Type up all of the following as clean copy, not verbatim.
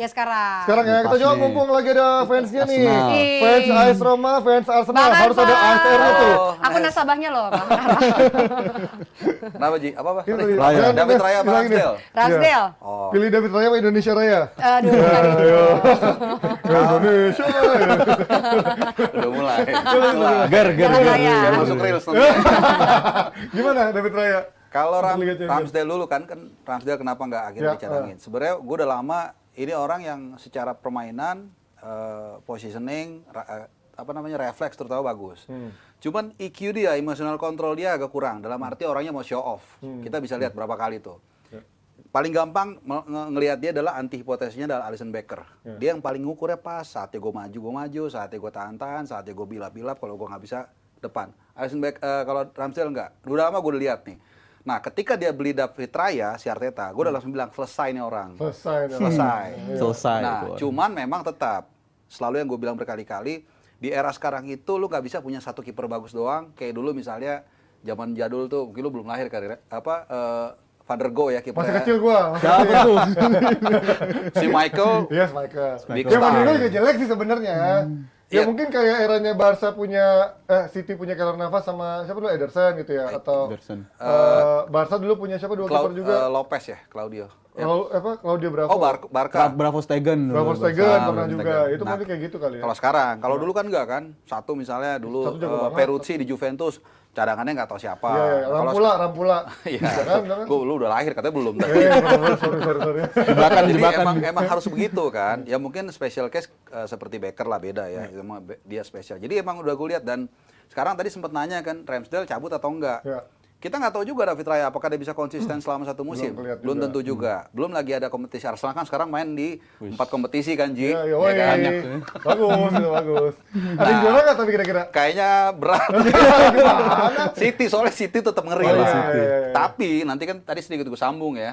Ya sekarang. Sekarang ya, kita Pas coba nih. mumpung lagi ada fansnya nih. Arsenal. Fans AS Roma, fans Arsenal. Bang Harus ada Arfa. ASR-nya tuh. Aku nasabahnya loh, Bang Arfa. Kenapa Ji? Apa? Ini Raya. jangan David Nes, Raya apa bilangin nih. Ramsdale? Ramsdale. Oh. Pilih David Raya apa Indonesia Raya? Aduh, bukan itu. Indonesia Raya. Udah mulai. Ger. Jalan raya. Biar masuk reels nanti. Gimana David Raya? Kalau Liga Champions. Ramsdale dulu kan Ramsdale kenapa nggak akhirnya Ya, dicadangin? Sebenarnya gue udah lama ini orang yang secara permainan, positioning, refleks terutama bagus. Cuman EQ dia, emotional control dia agak kurang. Dalam arti orangnya mau show off. Kita bisa lihat berapa kali tuh. Paling gampang ngelihat dia adalah antihipotesisnya adalah Alisson Becker. Dia yang paling ngukurnya pas. Saatnya gue maju, saatnya gue tahan-tahan, saatnya gue bilap-bilap kalau gue nggak bisa depan. Alisson Becker, kalau Ramsdale enggak. Udah lama gue udah lihat nih. Nah, ketika dia beli David Raya, si Arteta, gue udah langsung bilang selesai nih orang. Selesai. Selesai. Nah, itu. cuman memang tetap selalu yang gue bilang berkali-kali di era sekarang itu lu nggak bisa punya satu kiper bagus doang. Kayak dulu misalnya zaman jadul tuh, mungkin lu belum lahir kali Van der Go ya kipernya. Masih kecil gua. Siapa tuh? Si Michael. Yes, Michael. Big Ya Van der Sar star. juga jelek sih sebenarnya. Ya Ya. mungkin kayak eranya Barca punya City punya Keylor Navas sama siapa dulu Ederson gitu ya atau Ederson. Barca dulu punya siapa dua kiper juga. Lopez ya, Claudio. Ya. Claudio Bravo. Oh, Barca. Bravo Stegen. Bravo dulu. Stegen Ah, pernah Bravo juga. Stegen. Itu Nah, mungkin kayak gitu kali ya. Kalau sekarang, kalau dulu kan enggak kan? Satu misalnya dulu Satu jago banget. Peruzzi di Juventus, cadangannya nggak tahu siapa. Iya, Nah, kalau Rampula. Iya, kan? lu udah lahir katanya belum. Sorry. Jadi Jebakan. emang harus begitu kan. Ya mungkin special case seperti Becker lah beda ya. Emang dia spesial. Jadi emang udah gue lihat dan sekarang tadi sempat nanya kan Ramsdale cabut atau enggak. Ya. Kita nggak tahu juga David Raya apakah dia bisa konsisten selama satu musim. kelihatan Belum juga. tentu juga. Belum lagi ada kompetisi. Arsenal kan sekarang main di 4 kompetisi kan Ji. Iya, Ya woi. kan? Bagus, itu bagus. Ada yang juara nggak tapi kira-kira? Kayaknya berat. City soalnya City tetap ngeri Oh, lah. iya. Tapi nanti kan tadi sedikit gue sambung ya.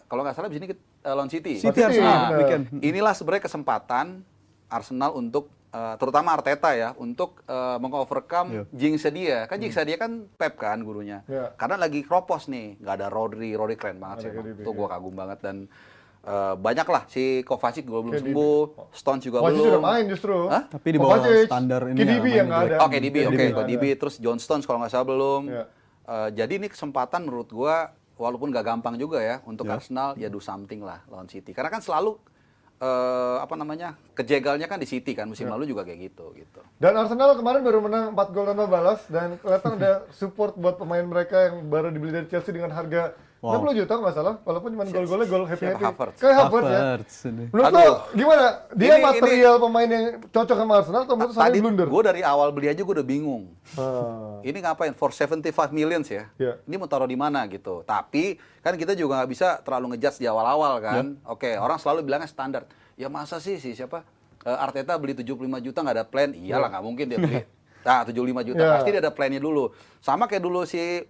Kalau nggak salah di sini lawan City. City benar. Arsenal weekend. Inilah sebenarnya kesempatan Arsenal untuk terutama Arteta ya untuk mengovercome jinx dia. Kan jinx dia kan Pep kan gurunya. Iya. Karena lagi kropos nih, nggak ada Rodri keren banget sih. Ada emang. KDB, Tuh ya. gue kagum banget dan banyak lah si Kovacic juga belum KDB. sembuh, Stones juga Kovacic belum. sudah main justru. Hah? Tapi di bawah Kovacic. standar ini KDB ya, yang main nggak juga. ada. Oke, DB, KDB oke. nggak ada. DB terus John Stones kalau nggak salah belum. Iya. Jadi ini kesempatan menurut gua walaupun nggak gampang juga ya untuk Arsenal ya do something lah lawan City. Karena kan selalu kejegalnya kan di City kan musim lalu juga kayak gitu. Dan Arsenal kemarin baru menang 4 gol tanpa balas dan kelihatan ada support buat pemain mereka yang baru dibeli dari Chelsea dengan harga 60 juta nggak salah, walaupun cuma gol-golnya gol happy-happy. Havertz. Kayak Havertz ya. Havertz ini. Menurut Aduh. lo gimana? Dia Ini- material pemain yang cocok sama Arsenal atau menurut Tadi saya blunder? gua dari awal beli aja gua udah bingung. Ah. Ini ngapain for 75 millions ya? Iya. Ini mau taruh di mana gitu. Tapi kan kita juga nggak bisa terlalu ngejudge di awal-awal kan. Oke, orang selalu bilangnya standar. Ya masa sih siapa? Arteta beli 75 juta nggak ada plan? Iyalah nggak mungkin dia beli. Nah, 75 juta Iya. pasti dia ada plannya dulu. Sama kayak dulu si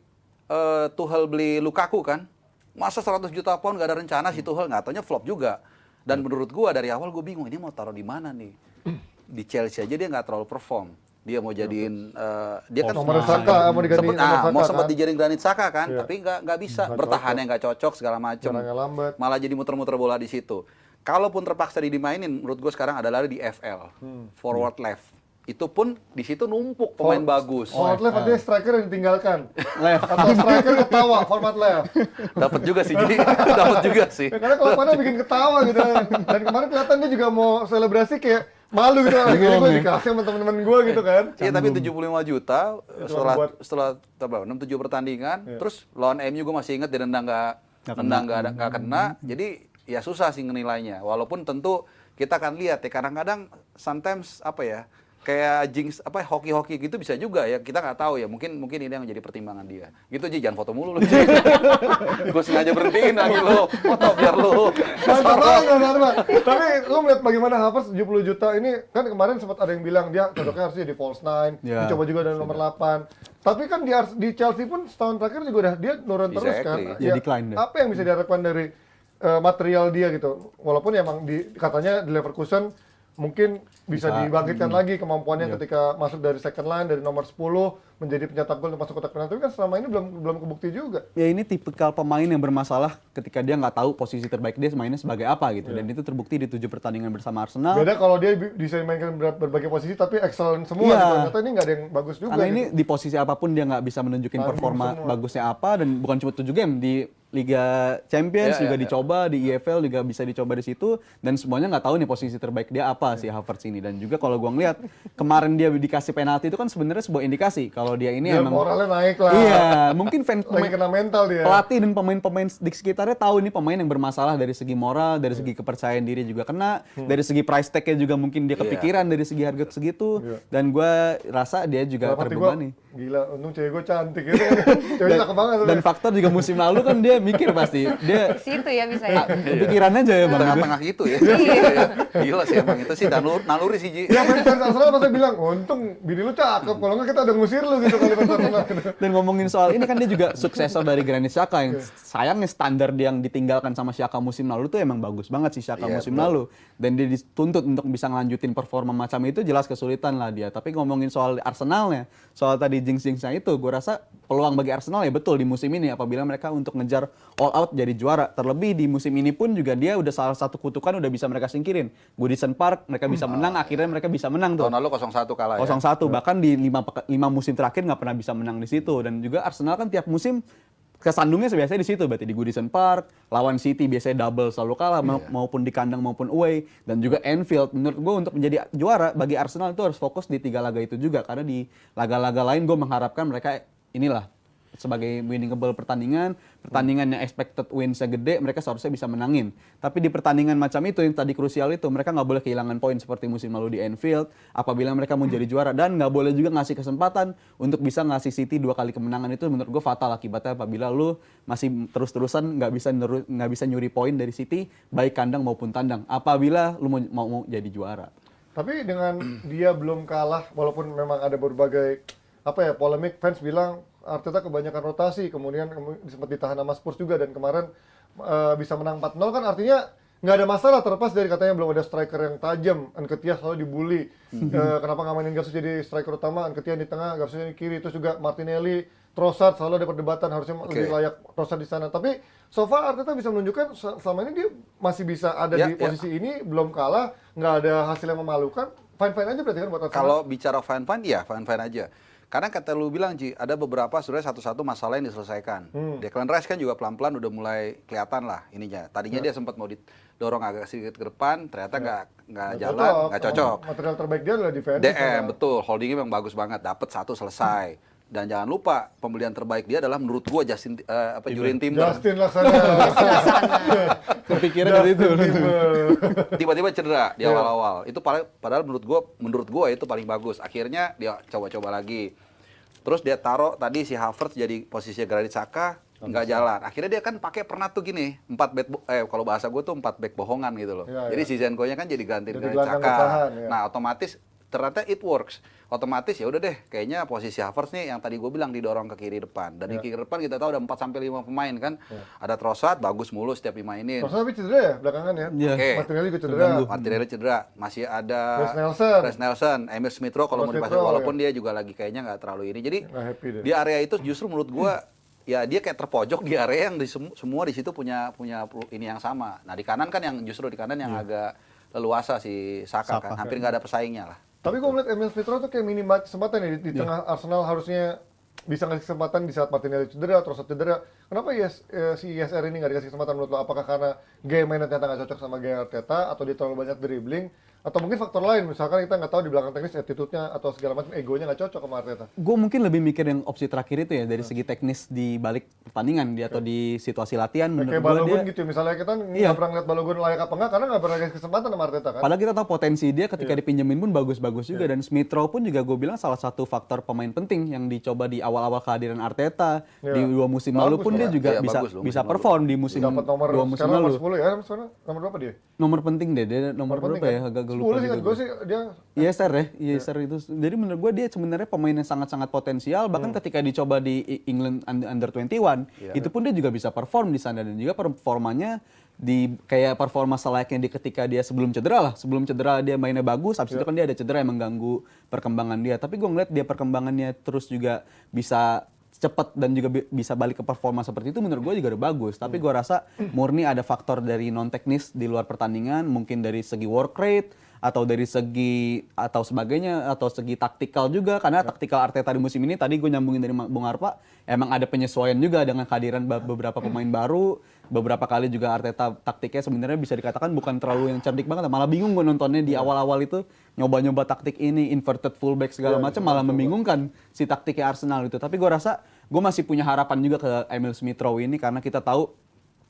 Tuchel beli Lukaku kan. Masa 100 juta pound nggak ada rencana si Tuchel, nggak taunya flop juga. Dan menurut gua dari awal gua bingung ini mau taruh di mana nih. Di Chelsea aja dia nggak terlalu perform. Dia mau jadiin dia kan Nomor Saka mau diganti mau sempat dijaring Granit Xhaka kan, Iya. tapi nggak bisa. Nggak Bertahannya nggak cocok segala macem. Caranya lambat. Malah jadi muter-muter bola di situ. Kalaupun terpaksa dimainin, menurut gue sekarang adalah di FL, forward left. Itu pun di situ numpuk pemain bagus. Forward left artinya striker yang ditinggalkan. Atau striker ketawa, format left. Dapat juga sih, jadi dapat juga sih. Ya, karena kalau mana bikin ketawa gitu. Dan kemarin kelihatan dia juga mau selebrasi kayak malu gitu. Akhirnya gue dikasih sama teman-teman gue gitu kan. Iya, tapi 75 juta buat- setelah 6-7 pertandingan, terus lawan MU gue masih inget dia nendang nggak kena. Jadi ya susah sih nilainya. Walaupun tentu kita akan lihat ya kadang-kadang sometimes kayak jinx hoki-hoki gitu bisa juga ya, kita nggak tahu ya, mungkin ini yang menjadi pertimbangan dia gitu. Ji, jangan foto mulu lu. Gue sengaja berhentiin lagi lo foto biar lo Mantap banget. Tapi lu melihat bagaimana Havertz 70 juta ini kan kemarin sempat ada yang bilang dia cocoknya harusnya di false nine, Ya. dicoba juga dari nomor 8. Tapi kan di Chelsea pun setahun terakhir juga udah dia turun terus kan. Exactly. Ya, decline deh. Apa yang bisa diharapkan dari material dia gitu? Walaupun emang katanya di Leverkusen mungkin bisa dibangkitkan lagi kemampuannya Iya. ketika masuk dari second line dari nomor 10 menjadi pencetak gol untuk masuk kotak penalti. Tapi kan selama ini belum kebukti juga. Ya ini tipikal pemain yang bermasalah ketika dia nggak tahu posisi terbaik dia mainnya sebagai apa gitu. Dan itu terbukti di 7 pertandingan bersama Arsenal. Beda kalau dia bisa mainkan berbagai posisi tapi excellent semua. Iya. Gitu. Ternyata ini nggak ada yang bagus juga. Karena ini gitu. di posisi apapun dia nggak bisa menunjukin Tanding performa semua. bagusnya apa, dan bukan cuma 7 game di Liga Champions Ya, juga ya, ya. dicoba, di EFL juga bisa dicoba di situ, dan semuanya nggak tahu nih posisi terbaik dia apa si Havertz ini. Dan juga kalau gua ngeliat kemarin dia dikasih penalti itu kan sebenarnya sebuah indikasi kalau dia ini Dia emang moralnya naik lah. iya, mungkin fans Lagi kena mental dia. pelatih dan pemain-pemain di sekitarnya tahu ini pemain yang bermasalah dari segi moral, dari segi kepercayaan diri juga kena, dari segi price tag-nya juga mungkin dia kepikiran dari segi harga segitu. Dan gua rasa dia juga Dalam hati gua, terbebani. gila, untung cewek gue cantik gitu. Ceweknya cakep banget. Dan faktor juga musim lalu kan dia mikir pasti dia Di situ ya bisa ya. kepikiran aja ya Bang. Tengah-tengah gitu ya. Gila sih emang itu sih naluri sih Ji. Ya fans Arsenal pasti bilang, untung bini lu cakep, kalau nggak kita udah ngusir lu gitu kali fans Arsenal. Dan ngomongin soal ini kan dia juga suksesor dari Granit Xhaka yang sayangnya standar yang ditinggalkan sama Xhaka musim lalu tuh emang bagus banget sih Xhaka Iya, musim betul. lalu. Dan dia dituntut untuk bisa ngelanjutin performa macam itu, jelas kesulitan lah dia. Tapi ngomongin soal Arsenalnya, soal tadi jinx-jinxnya itu, gue rasa peluang bagi Arsenal ya betul di musim ini apabila mereka untuk ngejar all out jadi juara. Terlebih di musim ini pun juga dia udah salah satu kutukan udah bisa mereka singkirin. Goodison Park mereka bisa menang, akhirnya mereka bisa menang tuh. Tahun lalu 0-1 kalah ya. 0-1, bahkan di 5 musim terakhir nggak pernah bisa menang di situ. Dan juga Arsenal kan tiap musim kesandungnya biasanya di situ, berarti di Goodison Park, lawan City biasanya double selalu kalah maupun di kandang maupun away, dan juga Anfield. Menurut gue untuk menjadi juara bagi Arsenal itu harus fokus di 3 laga itu juga, karena di laga-laga lain gue mengharapkan mereka inilah sebagai winnable pertandingan yang expected wins-nya gede, mereka seharusnya bisa menangin. Tapi di pertandingan macam itu yang tadi krusial itu, mereka nggak boleh kehilangan poin seperti musim lalu di Anfield apabila mereka mau jadi juara, dan nggak boleh juga ngasih kesempatan untuk bisa ngasih City 2 kali kemenangan. Itu menurut gue fatal akibatnya apabila lu masih terus-terusan nggak bisa nyuri poin dari City baik kandang maupun tandang apabila lu mau jadi juara. Tapi dengan dia belum kalah, walaupun memang ada berbagai polemik, fans bilang Arteta kebanyakan rotasi, kemudian sempat ditahan sama Spurs juga, dan kemarin bisa menang 4-0 kan artinya nggak ada masalah, terlepas dari katanya belum ada striker yang tajam. Nketiah selalu dibully. Kenapa nggak mainin Gasus jadi striker utama, Nketiah di tengah, Gasus di kiri, terus juga Martinelli, Trossard selalu ada perdebatan harusnya lebih layak Trossard di sana. Tapi so far Arteta bisa menunjukkan selama ini dia masih bisa ada di posisi ini, belum kalah, nggak ada hasil yang memalukan. Fine-fine aja berarti kan buat Arsenal. Kalau bicara fine-fine, ya fine-fine aja. Karena kata lu bilang, Ji, ada beberapa sebenarnya satu-satu masalah yang diselesaikan. Declan Rice kan juga pelan-pelan udah mulai kelihatan lah ininya. Tadinya dia sempat mau didorong agak sedikit ke depan, ternyata nggak jalan, nggak cocok. Material terbaik dia adalah defense. DM, betul. Holdingnya memang bagus banget. Dapat 1 selesai. Dan jangan lupa, pembelian terbaik dia adalah menurut gua Jurien Timber. Justin Laksana. Kepikiran dari itu. Tiba-tiba cedera di awal-awal. Itu padahal menurut gua itu paling bagus. Akhirnya dia coba-coba lagi. Terus dia taruh tadi si Havertz jadi posisinya Granit Xhaka, nggak jalan. Akhirnya dia kan pakai pernah tuh gini, 4 back kalau bahasa gua tuh 4 back bohongan gitu loh. Ya, jadi si Zinchenko-nya kan jadi ganti Jadi Granit gelandang Xhaka. bertahan, ya. Nah, otomatis ternyata it works. Otomatis ya udah deh, kayaknya posisi Havertz nih yang tadi gue bilang didorong ke kiri depan. Dan di kiri depan kita tahu ada 4 sampai 5 pemain kan. Ada Trossard bagus mulu setiap dimainin. Trossard tapi cedera ya belakangan ya. Iya. Oke. Martinelli juga cedera. Martinelli cedera, masih ada Reece Nelson. Emil Smith Rowe kalau mau Smith dipasang, Rowe, walaupun dia juga lagi kayaknya nggak terlalu ini. Jadi Nggak happy dia. di area itu justru menurut gua ya dia kayak terpojok di area yang semua di situ punya ini yang sama. Nah di kanan kan yang agak leluasa si Saka kan, hampir nggak ada pesaingnya lah. Tapi gue melihat Emil Smith Rowe tuh kayak minim kesempatan ya di tengah Arsenal, harusnya bisa ngasih kesempatan di saat Martinelli cedera, Trossard cedera. Kenapa si ISR ini nggak dikasih kesempatan menurut lo? Apakah karena gaya mainnya ternyata nggak cocok sama gaya Arteta, atau dia terlalu banyak dribbling, atau mungkin faktor lain, misalkan kita nggak tahu di belakang teknis attitude-nya atau segala macam egonya nggak cocok sama Arteta? Gue mungkin lebih mikir yang opsi terakhir itu ya, dari segi teknis di balik pertandingan atau di situasi latihan. Kayak Menurut gue Balogun dia, gitu, misalnya kita nggak pernah ngeliat Balogun layak apa nggak, karena nggak pernah kasih kesempatan sama Arteta kan? padahal kita tahu potensi dia ketika dipinjemin pun bagus-bagus juga. Dan Smith Rowe pun juga gue bilang salah satu faktor pemain penting yang dicoba di awal-awal kehadiran Arteta. Di 2 musim lalu pun dia juga Iya, bagus loh bisa musim lalu. perform di musim Dapat nomor 2 musim sekarang lalu. nomor 10 ya, sekarang nomor berapa dia? Nomor penting deh, dia nomor Nomor berapa penting ya? kan? Agak gue lupa 10 sih juga gue gua. sih dia Yeser ya, Yeser itu. Jadi menurut gue dia sebenarnya pemain yang sangat-sangat potensial. Bahkan ketika dicoba di England Under 21, itu pun dia juga bisa perform di sana. Dan juga performanya di kayak performa selayaknya di ketika dia sebelum cedera lah. Sebelum cedera dia mainnya bagus, habis itu kan dia ada cedera yang mengganggu perkembangan dia. Tapi gue ngeliat dia perkembangannya terus juga bisa cepat dan juga bisa balik ke performa seperti itu, menurut gue juga udah bagus. Tapi gue rasa murni ada faktor dari non teknis di luar pertandingan, mungkin dari segi work rate atau dari segi atau sebagainya atau segi taktikal juga, karena taktikal Arteta di musim ini tadi gue nyambungin dari Bung Arpa, emang ada penyesuaian juga dengan kehadiran beberapa pemain baru. Beberapa kali juga Arteta taktiknya sebenarnya bisa dikatakan bukan terlalu yang cerdik banget, malah bingung gue nontonnya di awal-awal itu, nyoba-nyoba taktik ini inverted fullback segala macam, malah membingungkan si taktiknya Arsenal itu. Tapi gue rasa gue masih punya harapan juga ke Emil Smith Rowe ini, karena kita tahu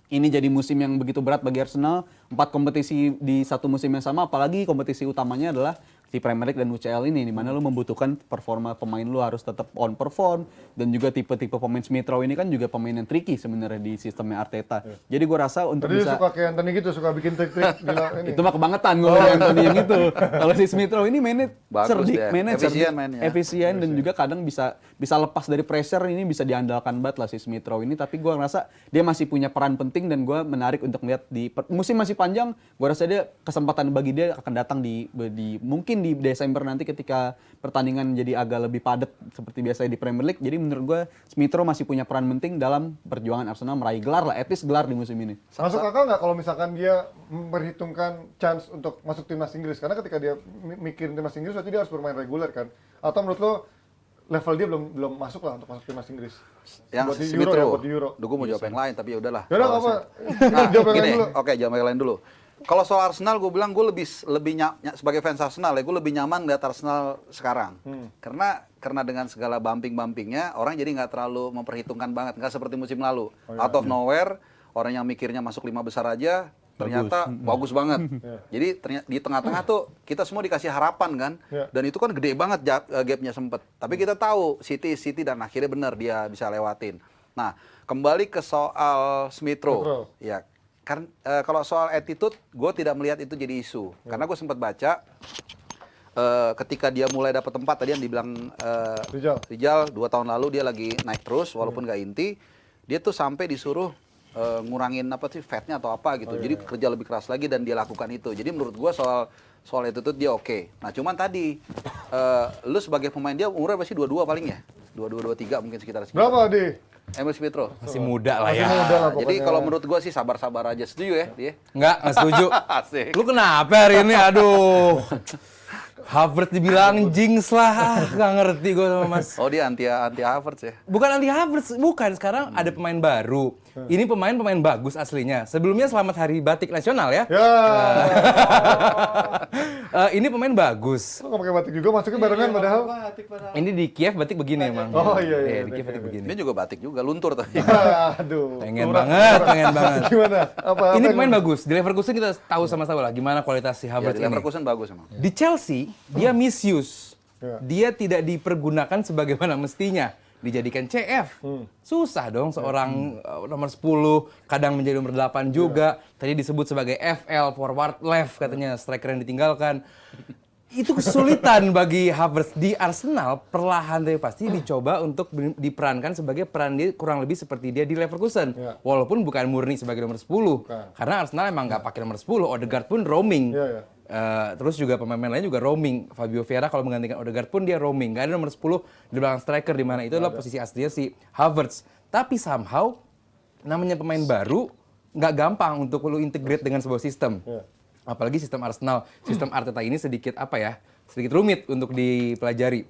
ini jadi musim yang begitu berat bagi Arsenal, 4 kompetisi di satu musim yang sama, apalagi kompetisi utamanya adalah di Premier League dan UCL ini, di mana lu membutuhkan performa pemain lu harus tetap on perform, dan juga tipe-tipe pemain Smith Rowe ini kan juga pemain yang tricky sebenarnya di sistemnya Arteta. Jadi gue rasa untuk tadi bisa suka kayak Anthony gitu, suka bikin trik-trik gila ini. itu mah kebangetan gue Anthony yang itu. Kalau si Smith Rowe ini mainnya Bagus cerdik, dia. mainnya Efisien cerdik, mainnya. efisien dan juga kadang bisa lepas dari pressure, ini bisa diandalkan banget lah si Smith Rowe ini. Tapi gue ngerasa dia masih punya peran penting dan gue menarik untuk melihat di musim masih panjang. Gue rasa dia kesempatan bagi dia akan datang di mungkin di Desember nanti ketika pertandingan jadi agak lebih padat seperti biasa di Premier League. Jadi menurut gue Smith Rowe masih punya peran penting dalam perjuangan Arsenal meraih gelar lah, at least gelar di musim ini. Masuk akal nggak kalau misalkan dia memperhitungkan chance untuk masuk timnas Inggris? Karena ketika dia mikirin timnas Inggris berarti dia harus bermain reguler kan? Atau menurut lo level dia belum masuk lah untuk masuk timnas Inggris? Yang buat di Smith Euro ya, Rowe. buat di Euro. Duh, gue mau jawab yang lain, tapi ya udahlah. Yaudah Kalau apa? Nah, Jawab yang gini, lain dulu. oke, jawab yang lain dulu. Kalau soal Arsenal, gue bilang gue lebih sebagai fans Arsenal ya, gue lebih nyaman lihat Arsenal sekarang. Karena dengan segala bumping-bumpingnya, orang jadi nggak terlalu memperhitungkan banget, nggak seperti musim lalu. Out of nowhere, orang yang mikirnya masuk 5 besar aja, ternyata bagus banget. Jadi di tengah-tengah tuh kita semua dikasih harapan kan, dan itu kan gede banget gapnya sempet. Tapi kita tahu City dan akhirnya benar dia bisa lewatin. Nah, kembali ke soal Smith Rowe, ya. Kalau soal attitude, gue tidak melihat itu jadi isu. Karena gue sempat baca, ketika dia mulai dapat tempat, tadi yang dibilang Rijal 2 tahun lalu dia lagi naik terus, walaupun nggak inti, dia tuh sampai disuruh ngurangin fatnya atau apa gitu. Jadi kerja lebih keras lagi dan dia lakukan itu. Jadi menurut gue soal attitude dia oke. Nah cuman tadi, lu sebagai pemain dia umurnya pasti 22 paling ya? 22, 23 mungkin sekitar segitu. Berapa di? Emil Smith Rowe. Masih muda lah ya. Masih muda lah Jadi pokoknya. kalau menurut gue sih sabar-sabar aja. Setuju ya dia? Nggak setuju. Asik. Lu kenapa hari ini? Aduh. Havertz dibilang jinx lah. Nggak ngerti gue sama Mas. Oh dia anti Havertz ya? Bukan anti Havertz, bukan. Sekarang ada pemain baru. Ini pemain bagus aslinya. Sebelumnya Selamat Hari Batik Nasional ya. Ya. Ini pemain bagus. Lo nggak pakai batik juga, masuknya barengan padahal. Ini di Kiev batik begini emang. Oh, iya, Di Kiev batik begini. Dia juga batik juga, luntur tadi. Aduh. Pengen banget. Gimana? Apa Ini yang- pemain bagus. Di Leverkusen kita tahu sama-sama lah gimana kualitas si Ya, Havertz di ini. Leverkusen bagus emang. Di Chelsea, dia misuse. Ya. Dia tidak dipergunakan sebagaimana mestinya. Dijadikan CF. Susah dong seorang nomor 10, kadang menjadi nomor 8 juga. Tadi disebut sebagai FL, forward left katanya, striker yang ditinggalkan. Itu kesulitan bagi Havertz di Arsenal, perlahan tapi pasti dicoba untuk diperankan sebagai peran dia kurang lebih seperti dia di Leverkusen. Ya. Walaupun bukan murni sebagai nomor 10. Bukan. Karena Arsenal emang nggak pakai nomor 10, Odegaard pun roaming. Ya, ya. Terus juga pemain lain juga roaming. Fabio Vieira kalau menggantikan Odegaard pun dia roaming. Gak ada nomor 10 di belakang striker, di mana itu adalah posisi aslinya si Havertz. Tapi somehow namanya pemain baru nggak gampang untuk lu integrate dengan sebuah sistem. Apalagi sistem Arsenal, sistem Arteta ini sedikit rumit untuk dipelajari.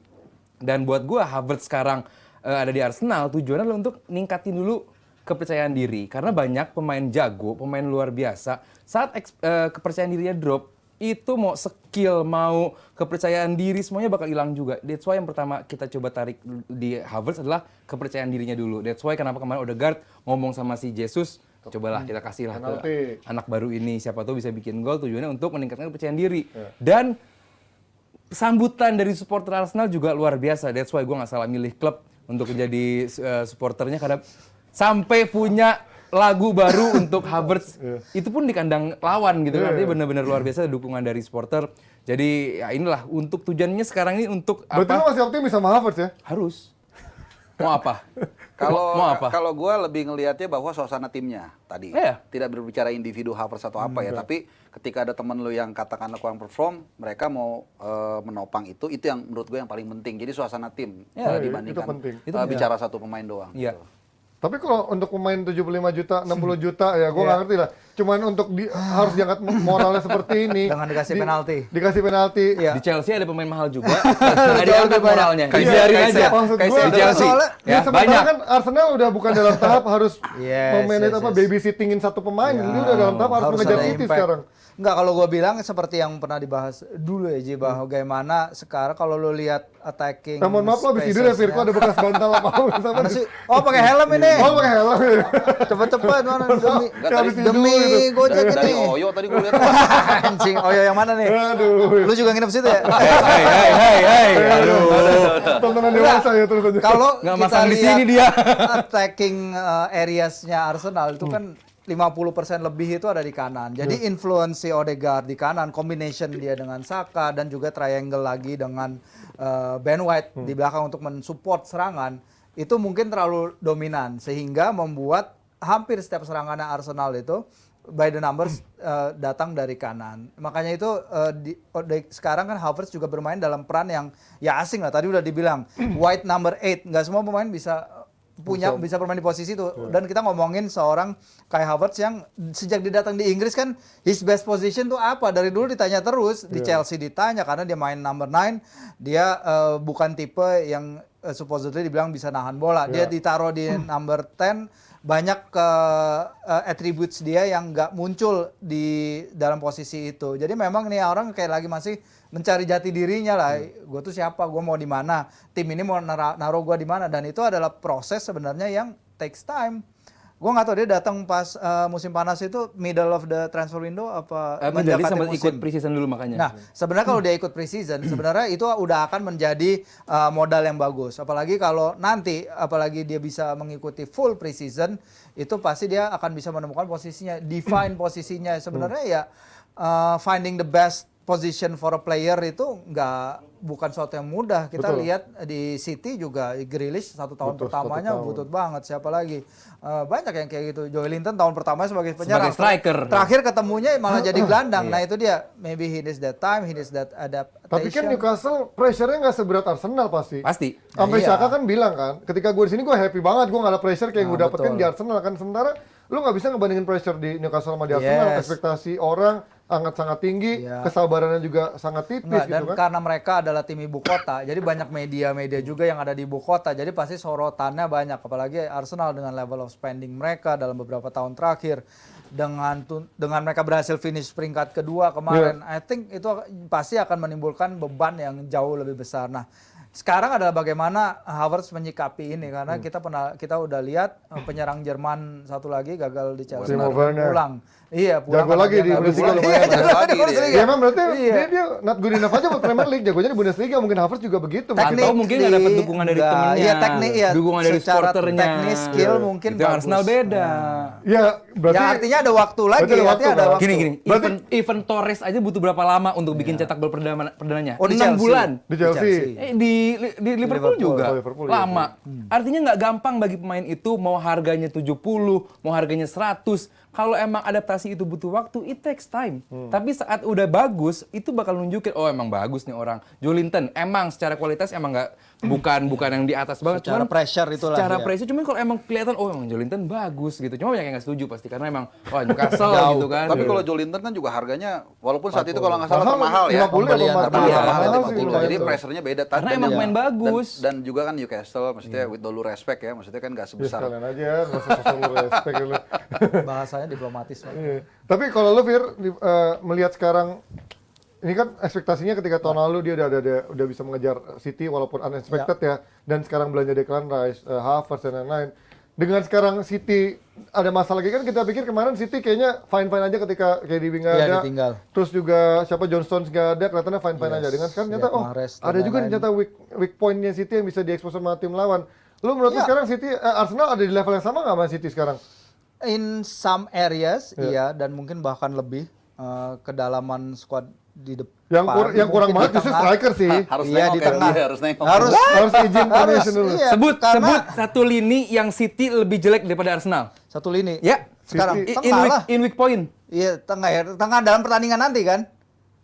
Dan buat gua Havertz sekarang ada di Arsenal tujuannya adalah untuk ningkatin dulu kepercayaan diri. Karena banyak pemain jago, pemain luar biasa, saat kepercayaan dirinya drop, itu mau skill, mau kepercayaan diri, semuanya bakal hilang juga. That's why yang pertama kita coba tarik di Havertz adalah kepercayaan dirinya dulu. That's why kenapa kemarin Odegaard ngomong sama si Jesus, cobalah kita kasih lah ke anak baru ini, siapa tahu bisa bikin gol, tujuannya untuk meningkatkan kepercayaan diri. Dan sambutan dari supporter Arsenal juga luar biasa. That's why gue nggak salah milih klub untuk menjadi supporternya, karena sampai punya lagu baru untuk Havertz itu pun di kandang lawan gitu kan. Artinya benar-benar luar biasa dukungan dari supporter. Jadi ya inilah untuk tujuannya sekarang ini untuk Berarti lu apa? masih optimis sama Havertz ya? Harus. Mau apa? Kalau mau apa? kalau gue lebih ngelihatnya bahwa suasana timnya tadi Iya. tidak berbicara individu Havertz atau apa ya, tapi ketika ada teman lu yang katakanlah kurang perform, mereka mau menopang itu yang menurut gue yang paling penting. Jadi suasana tim Iya, dibandingkan itu penting. bicara satu pemain doang. Iya. gitu. Tapi kalau untuk pemain 75 juta, 60 juta ya gue nggak ngerti lah. Cuman untuk harus diangkat moralnya seperti ini. Dengan dikasih penalti. Dikasih penalti. Iya. Di Chelsea ada pemain mahal juga. Nggak diangkat moralnya. Dibiarin aja. Maksud Kayak gua, di Chelsea. soalnya- Ya, Ya, sementara banyak. kan Arsenal udah bukan dalam tahap harus Yes, memanage yes, apa yes. babysittingin satu pemain. Dia udah dalam tahap harus mengejar ada City impact. sekarang. Enggak, kalau gue bilang seperti yang pernah dibahas dulu ya Ji, bahwa bagaimana sekarang kalau lo lihat attacking Nah, mohon maaf lo habis tidur ya Firko ada bekas bantal apa sama Mana sih? Oh, pakai helm ini. Oh pakai helm ya. Cepet-cepet mana demi Enggak, Ya, habis tidur demi itu. Gojek Dari ini. Oyo tadi gue lihat. Anjing, oh yang mana nih? Aduh. Lu juga nginep situ ya? Hei. Aduh. Tontonan dewasa ya terus aja. Kalau Nggak kita masang di lihat sini dia. attacking areas-nya Arsenal itu kan 50% lebih itu ada di kanan. Jadi influence si Odegaard di kanan, combination dia dengan Saka dan juga triangle lagi dengan Ben White di belakang untuk mensupport serangan itu mungkin terlalu dominan sehingga membuat hampir setiap serangannya Arsenal itu by the numbers datang dari kanan. Makanya itu sekarang kan Havertz juga bermain dalam peran yang ya asing lah. Tadi udah dibilang White number 8, nggak semua pemain bisa bermain di posisi itu. Dan kita ngomongin seorang Kai Havertz yang sejak dia datang di Inggris kan his best position tuh apa? Dari dulu ditanya terus, di Chelsea ditanya karena dia main number 9, dia bukan tipe yang supposedly dibilang bisa nahan bola. Dia ditaruh di number 10, banyak attributes dia yang nggak muncul di dalam posisi itu. Jadi memang nih orang kayak lagi masih mencari jati dirinya lah. Gue tuh siapa, gue mau di mana, tim ini mau naruh gue di mana, dan itu adalah proses sebenarnya yang takes time. Gue nggak tahu dia datang pas musim panas itu middle of the transfer window apa Jadi mendekati sempat musim. ikut preseason dulu makanya. Nah, sebenarnya kalau dia ikut preseason, sebenarnya itu udah akan menjadi modal yang bagus. Apalagi kalau nanti, apalagi dia bisa mengikuti full preseason, itu pasti dia akan bisa menemukan posisinya, define posisinya. Sebenarnya ya finding the best position for a player itu bukan sesuatu yang mudah. Kita Betul. lihat di City juga Grealish 1 tahun Butuh pertamanya 1 tahun. butut banget. Siapa lagi? Banyak yang kayak gitu. Joelinton tahun pertama sebagai penyerang. Sebagai striker. Terakhir ketemunya malah jadi gelandang. Nah itu dia. Maybe he needs that time, he needs that adaptation. Tapi kan Newcastle pressure-nya nggak seberat Arsenal pasti. Pasti. Sampai Iya. Saka kan bilang kan, ketika gue di sini gue happy banget, gue nggak ada pressure kayak gue dapetin betul. di Arsenal kan. Sementara lu nggak bisa ngebandingin pressure di Newcastle sama di Arsenal. Yes. Ekspektasi orang sangat tinggi, Iya. kesabarannya juga sangat tipis Enggak, dan gitu kan. karena mereka adalah tim ibu kota, jadi banyak media-media juga yang ada di ibu kota, jadi pasti sorotannya banyak, apalagi Arsenal dengan level of spending mereka dalam beberapa tahun terakhir, dengan mereka berhasil finish peringkat kedua kemarin, I think itu pasti akan menimbulkan beban yang jauh lebih besar. Nah, sekarang adalah bagaimana Havertz menyikapi ini, karena kita udah lihat penyerang Jerman satu lagi gagal di Chelsea, Timo Werner. pulang. Iya, pulang. Jago karena lagi dia di nggak Bundesliga bisa. lumayan. Iya, jago lagi di Bundesliga. Ya emang berarti Iya. dia not good enough aja buat Premier League, jagonya di Bundesliga, mungkin Havertz juga begitu. Atau mungkin nggak dapat dukungan dari temennya. Iya, teknik ya. Dukungan dari Secara supporternya. teknis, skill mungkin Itu Arsenal bagus. beda. Ya berarti Ya artinya ada waktu lagi, berarti ada waktu, artinya ada kan? waktu. Gini, Berarti- even Torres aja butuh berapa lama untuk bikin cetak gol perdananya? Oh, di 6 Chelsea. bulan. di Chelsea. Di Liverpool juga Liverpool, iya, lama. Artinya nggak gampang bagi pemain itu mau harganya 70, mau harganya 100. Kalau emang adaptasi itu butuh waktu, it takes time. Tapi saat udah bagus, itu bakal nunjukin oh emang bagus nih orang. Joelinton emang secara kualitas emang nggak bukan yang di atas banget. Secara pressure itulah Secara dia. pressure, cuman kalau emang kelihatan oh emang Joelinton bagus gitu. Cuma banyak yang nggak setuju pasti karena emang wah Newcastle gitu kan. Tapi kalau Joelinton kan juga harganya walaupun saat itu kalau nggak salah termahal ya. 50 ya, Pembelian atau 40 termahal, ya, mahal mahal sih, sih, lumayan. lumayan Jadi tuh. pressure-nya beda. Karena emang pemain bagus. Dan juga kan Newcastle, maksudnya with all due respect ya, maksudnya kan nggak Ya, sebesar. sekalian aja, nggak usah sosok lu respect lu. Bahasanya diplomatis. Pak. Iya. Tapi kalau lu Fir melihat sekarang ini kan ekspektasinya ketika tahun lalu dia udah bisa mengejar City walaupun unexpected ya, dan sekarang belanja Declan Rice, Havertz dan lain-lain. Dengan sekarang City ada masalah lagi kan, kita pikir kemarin City kayaknya fine-fine aja ketika KDB nggak Iya, ada. ditinggal. Terus juga siapa John Stones nggak ada, kelihatannya fine-fine aja. Dengan sekarang ternyata Riyad Mahrez dan ada juga nih lain-lain. ternyata weak point-nya City yang bisa diekspos sama tim lawan. Lu menurut lu Iya. sekarang City Arsenal ada di level yang sama nggak sama City sekarang? In some areas, iya, dan mungkin bahkan lebih kedalaman squad di depan. Yang kurang mungkin banget di justru tengah. striker sih. Harus Iya, nengok di ya, tengah. dia harus nengok. Harus Izin formation dulu. iya, sebut karena satu lini yang City lebih jelek daripada Arsenal. satu lini. Ya. Sekarang City. tengah lah. In week point. Iya, tengah ya. Tengah dalam pertandingan nanti kan?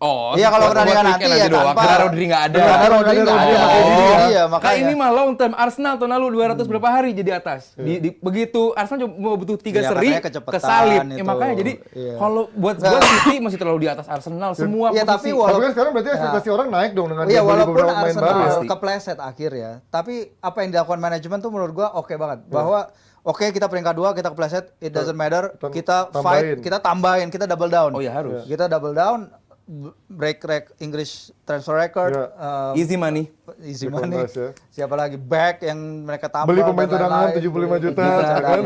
Oh, Iya, kalau buat pertandingan weekend nanti ya doang. tanpa Karena Rodri nggak ada. Karena Rodri nggak ada. Iya, Nah makanya. ini mah long term. Arsenal tahun lalu 200 berapa hari jadi atas. Begitu Arsenal cuma butuh 3 Iya, seri katanya kecepatan kesalip. itu. Makanya jadi Iya. kalau buat gua City masih terlalu di atas Arsenal semua Iya, tapi posisi. Tapi kan sekarang berarti ekspektasi orang naik dong dengan Iya, dia beli walaupun beberapa pemain Arsenal baru ya. kepleset akhir ya, tapi apa yang dilakukan manajemen tuh menurut gua oke banget. Bahwa oke, kita peringkat 2, kita kepleset, it doesn't matter, kita Tambahin. fight, kita tambahin, kita double down. Oh ya harus. Kita double down, break English transfer record, Iya. Easy money. easy Declan money. Rice ya. Siapa lagi back yang mereka tambah, Beli pemain dan cadangan lain-lain. 75 juta. Beli cadangan.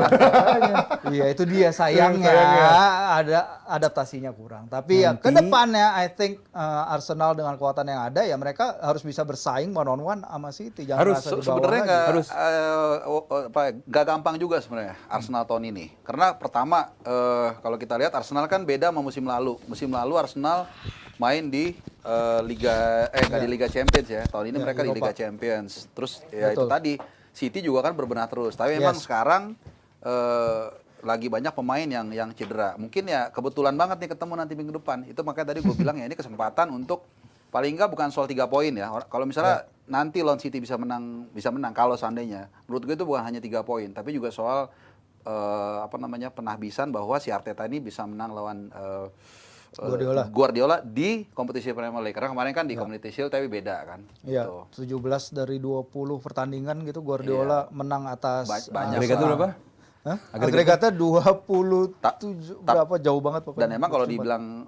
Iya, itu dia sayangnya Sayangnya. ada adaptasinya kurang. Tapi ya ke depannya I think Arsenal dengan kekuatan yang ada ya mereka harus bisa bersaing one on one sama City. Jangan Harus. merasa di bawah Sebenarnya lagi. nggak gampang juga sebenarnya Arsenal tahun ini. Karena pertama kalau kita lihat Arsenal kan beda sama musim lalu. Musim lalu Arsenal main di nggak di Liga Champions ya. Tahun ini mereka di Liga Champions. Terus ya itu Betul. tadi City juga kan berbenah terus. Tapi memang Yes. sekarang lagi banyak pemain yang cedera. Mungkin ya kebetulan banget nih ketemu nanti minggu depan. Itu makanya tadi gue bilang ya ini kesempatan untuk paling nggak bukan soal 3 poin ya. Kalau misalnya nanti lawan City bisa menang kalau seandainya. Menurut gue itu bukan hanya 3 poin, tapi juga soal penahbisan bahwa si Arteta ini bisa menang lawan Guardiola di kompetisi Premier League. Karena kemarin kan di Community Shield tapi beda kan. Iya, Gitu. 17 dari 20 pertandingan gitu Guardiola menang atas Banyak. Agregatnya berapa? Hah? Agregatnya 27 berapa jauh banget pokoknya. Dan emang kalau dibilang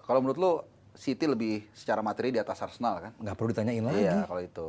kalau menurut lu City lebih secara materi di atas Arsenal kan? Nggak perlu ditanyain lagi. Iya, kalau itu.